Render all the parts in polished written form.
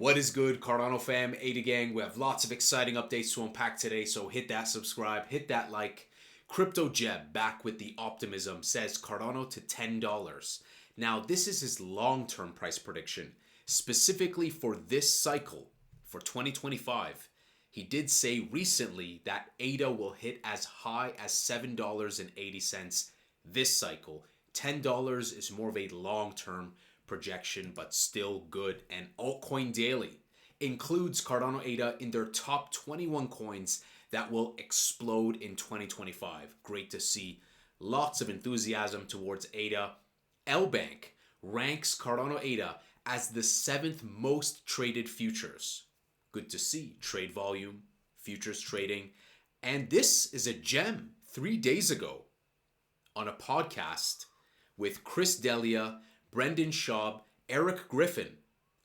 What is good, Cardano fam, ADA gang? We have lots of exciting updates to unpack today, so hit that subscribe, hit that like. Crypto Jebb back with the optimism says Cardano to $10. Now, this is his long-term price prediction, specifically for this cycle, for 2025. He did say recently that ADA will hit as high as $7.80 this cycle. $10 is more of a long-term projection, but still good. And Altcoin Daily includes Cardano ADA in their top 21 coins that will explode in 2025. Great to see. Lots of enthusiasm towards ADA. LBank ranks Cardano ADA as the 7th most traded futures. Good to see. Trade volume, futures trading. And this is a gem 3 days ago on a podcast with Chris D'Elia, Brendan Schaub, Erik Griffin.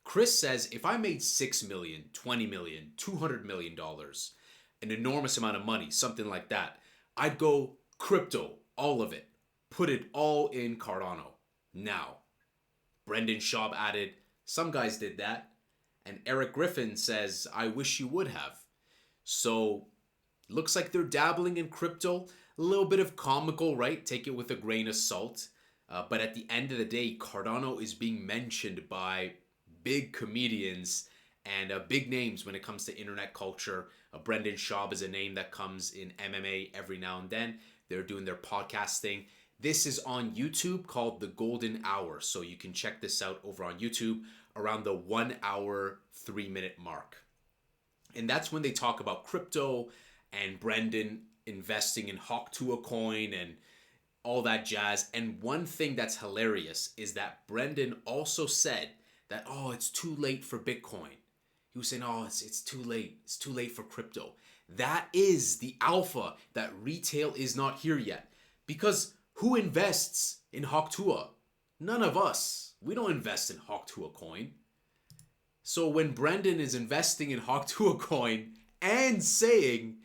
Chris says, if I made $6 million, $20 million, $200 million, an enormous amount of money, something like that, I'd go crypto, all of it, put it all in Cardano. Now, Brendan Schaub added, some guys did that. And Erik Griffin says, I wish you would have. So, looks like they're dabbling in crypto. A little bit of comical, right? Take it with a grain of salt. But at the end of the day, Cardano is being mentioned by big comedians and big names when it comes to internet culture. Brendan Schaub is a name that comes in MMA every now and then. They're doing their podcasting. This is on YouTube called The Golden Hour. So you can check this out over on YouTube around the 1 hour, 3 minute mark. And that's when they talk about crypto and Brendan investing in Hawk2a coin and all that jazz. And one thing that's hilarious is that Brendan also said that, oh, it's too late for Bitcoin. He was saying, oh, it's too late. It's too late for crypto. That is the alpha that retail is not here yet. Because who invests in Hawk2a? None of us. We don't invest in Hawk2a coin. So when Brendan is investing in Hawk2a coin and saying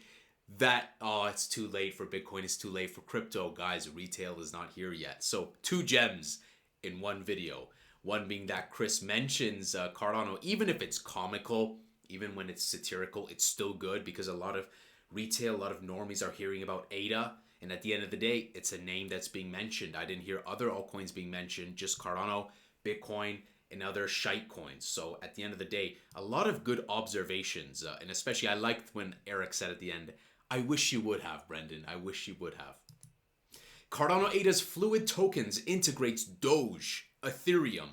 that, oh, it's too late for Bitcoin, it's too late for crypto, guys, retail is not here yet. So 2 gems in one video. One being that Chris mentions Cardano, even if it's comical, even when it's satirical, it's still good because a lot of retail, a lot of normies are hearing about ADA. And at the end of the day, it's a name that's being mentioned. I didn't hear other altcoins being mentioned, just Cardano, Bitcoin, and other shite coins. So at the end of the day, a lot of good observations. And especially I liked when Erik said at the end, I wish you would have, Brendan. I wish you would have. Cardano ADA's FluidTokens integrates Doge, Ethereum,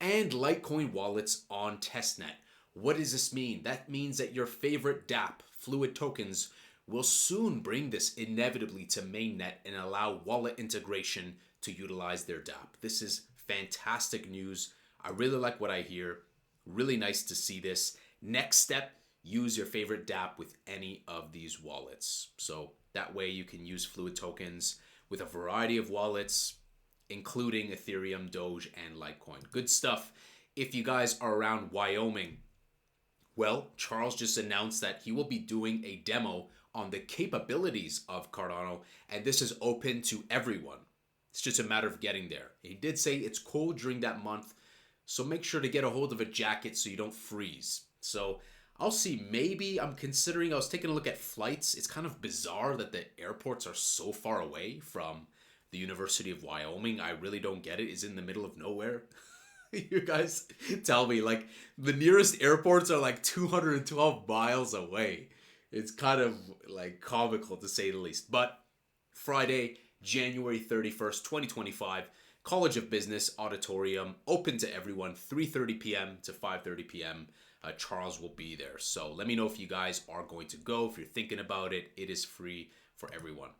and Litecoin wallets on testnet. What does this mean? That means that your favorite dApp, FluidTokens, will soon bring this inevitably to mainnet and allow wallet integration to utilize their dApp. This is fantastic news. I really like what I hear. Really nice to see this. Next step, use your favorite dApp with any of these wallets. So that way you can use FluidTokens with a variety of wallets, including Ethereum, Doge, and Litecoin. Good stuff. If you guys are around Wyoming, well, Charles just announced that he will be doing a demo on the capabilities of Cardano, and this is open to everyone. It's just a matter of getting there. He did say it's cold during that month, so make sure to get a hold of a jacket so you don't freeze. So I'll see. Maybe I was taking a look at flights. It's kind of bizarre that the airports are so far away from the University of Wyoming. I really don't get it. It's in the middle of nowhere. You guys tell me, like, the nearest airports are like 212 miles away. It's kind of like comical to say the least. But Friday, January 31st, 2025, College of Business Auditorium, open to everyone, 3:30 p.m. to 5:30 p.m. Charles will be there. So let me know if you guys are going to go. If you're thinking about it, it is free for everyone.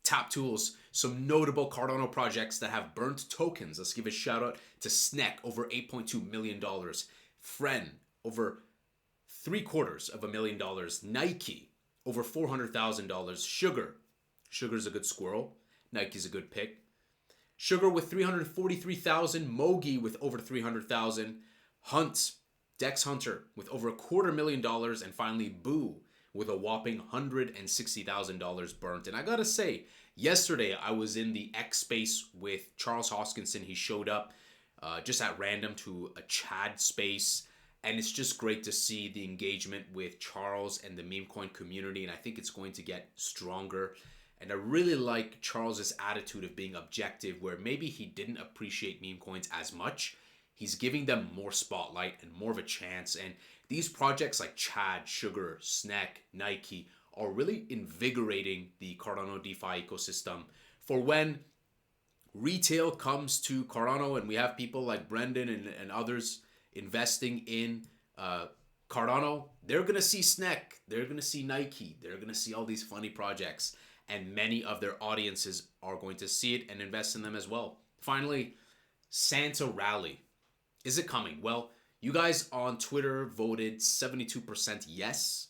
TapTools, some notable Cardano projects that have burnt tokens. Let's give a shout out to SNEK, over $8.2 million. FREN, over $750,000. Nike, over $400,000. Sugar's a good squirrel. Nike's a good pick. Sugar with $343,000. MOGI with over $300,000. Hunt, Dex Hunter with over $250,000. And finally, Boo with a whopping $160,000 burnt. And I gotta say, yesterday I was in the X space with Charles Hoskinson. He showed up just at random to a Chad space, And it's just great to see the engagement with Charles and the meme coin community. And I think it's going to get stronger. And I really like Charles's attitude of being objective, where maybe he didn't appreciate meme coins as much. He's giving them more spotlight and more of a chance. And these projects like Chad, Sugar, SNEK, Nike are really invigorating the Cardano DeFi ecosystem for when retail comes to Cardano and we have people like Brendan and others investing in Cardano. They're going to see SNEK, they're going to see Nike, they're going to see all these funny projects, and many of their audiences are going to see it and invest in them as well. Finally, Santa Rally. Is it coming? Well, you guys on Twitter voted 72% yes.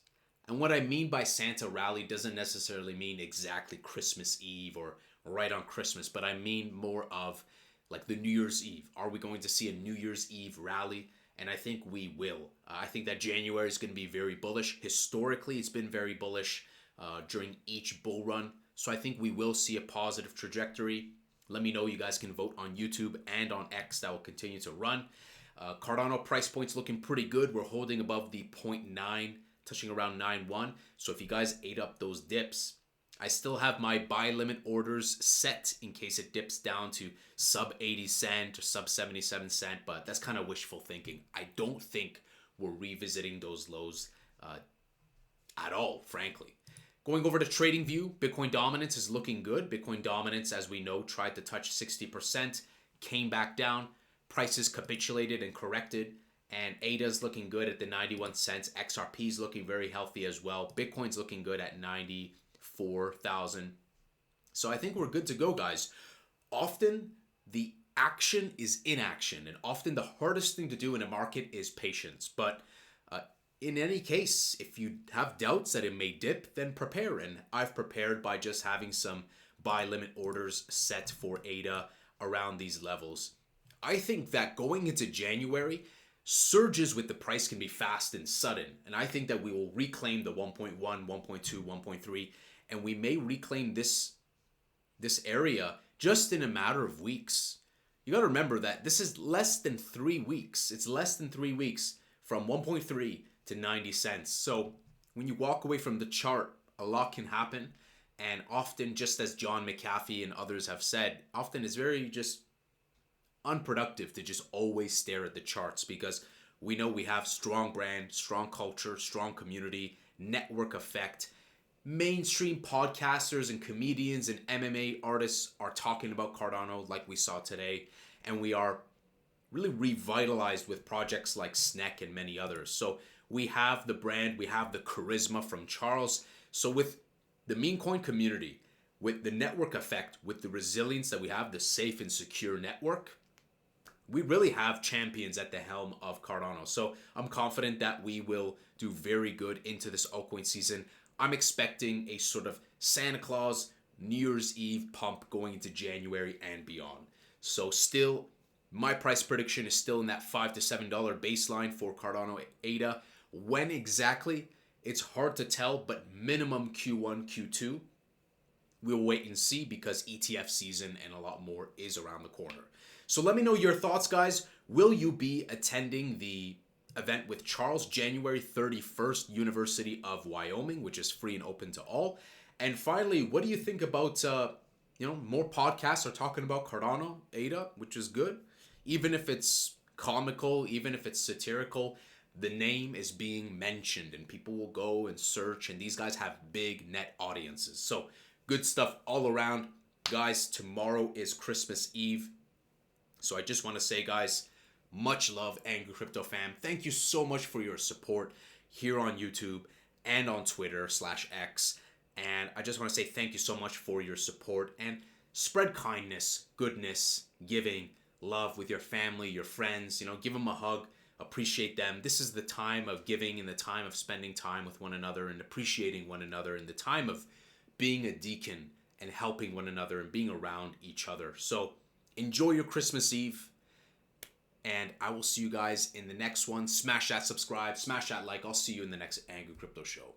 And what I mean by Santa Rally doesn't necessarily mean exactly Christmas Eve or right on Christmas, but I mean more of like the New Year's Eve. Are we going to see a New Year's Eve rally? And I think we will. I think that January is going to be very bullish. Historically, it's been very bullish during each bull run. So I think we will see a positive trajectory. Let me know. You guys can vote on YouTube and on X. That will continue to run. Cardano price points looking pretty good. We're holding above the 0.9, touching around 9.1. So if you guys ate up those dips, I still have my buy limit orders set in case it dips down to sub 80 cent or sub 77 cent, but that's kind of wishful thinking. I don't think we're revisiting those lows at all, frankly. Going over to TradingView, Bitcoin Dominance is looking good. Bitcoin Dominance, as we know, tried to touch 60%, came back down, prices capitulated and corrected, and ADA is looking good at the 91 cents. XRP is looking very healthy as well. Bitcoin's looking good at 94,000. So I think we're good to go, guys. Often the action is inaction, and often the hardest thing to do in a market is patience. But in any case, if you have doubts that it may dip, then prepare. And I've prepared by just having some buy limit orders set for ADA around these levels. I think that going into January, surges with the price can be fast and sudden. And I think that we will reclaim the 1.1, 1.2, 1.3, and we may reclaim this area just in a matter of weeks. You got to remember that this is less than 3 weeks. It's less than 3 weeks from 1.3 to 90 cents. So when you walk away from the chart, a lot can happen. And often, just as John McAfee and others have said, often it's very just unproductive to just always stare at the charts, because we know we have strong brand, strong culture, strong community, network effect. Mainstream podcasters and comedians and MMA artists are talking about Cardano like we saw today, and we are really revitalized with projects like SNEK and many others. So we have the brand, we have the charisma from Charles. So with the meme coin community, with the network effect, with the resilience that we have, the safe and secure network, we really have champions at the helm of Cardano. So I'm confident that we will do very good into this altcoin season. I'm expecting a sort of Santa Claus New Year's Eve pump going into January and beyond. So still, my price prediction is still in that $5 to $7 baseline for Cardano ADA. When exactly, it's hard to tell, but minimum Q1, Q2. We'll wait and see, because ETF season and a lot more is around the corner. So let me know your thoughts, guys. Will you be attending the event with Charles January 31st, University of Wyoming, which is free and open to all? And finally, what do you think about, more podcasts are talking about Cardano ADA, which is good. Even if it's comical, even if it's satirical, the name is being mentioned and people will go and search, and these guys have big net audiences. So good stuff all around. Guys, tomorrow is Christmas Eve. So I just want to say, guys, much love, Angry Crypto fam. Thank you so much for your support here on YouTube and on Twitter/X. And I just want to say thank you so much for your support, and spread kindness, goodness, giving, love with your family, your friends. Give them a hug, appreciate them. This is the time of giving and the time of spending time with one another and appreciating one another, and the time of being a deacon and helping one another and being around each other. So enjoy your Christmas Eve, and I will see you guys in the next one. Smash that subscribe, smash that like. I'll see you in the next Angry Crypto show.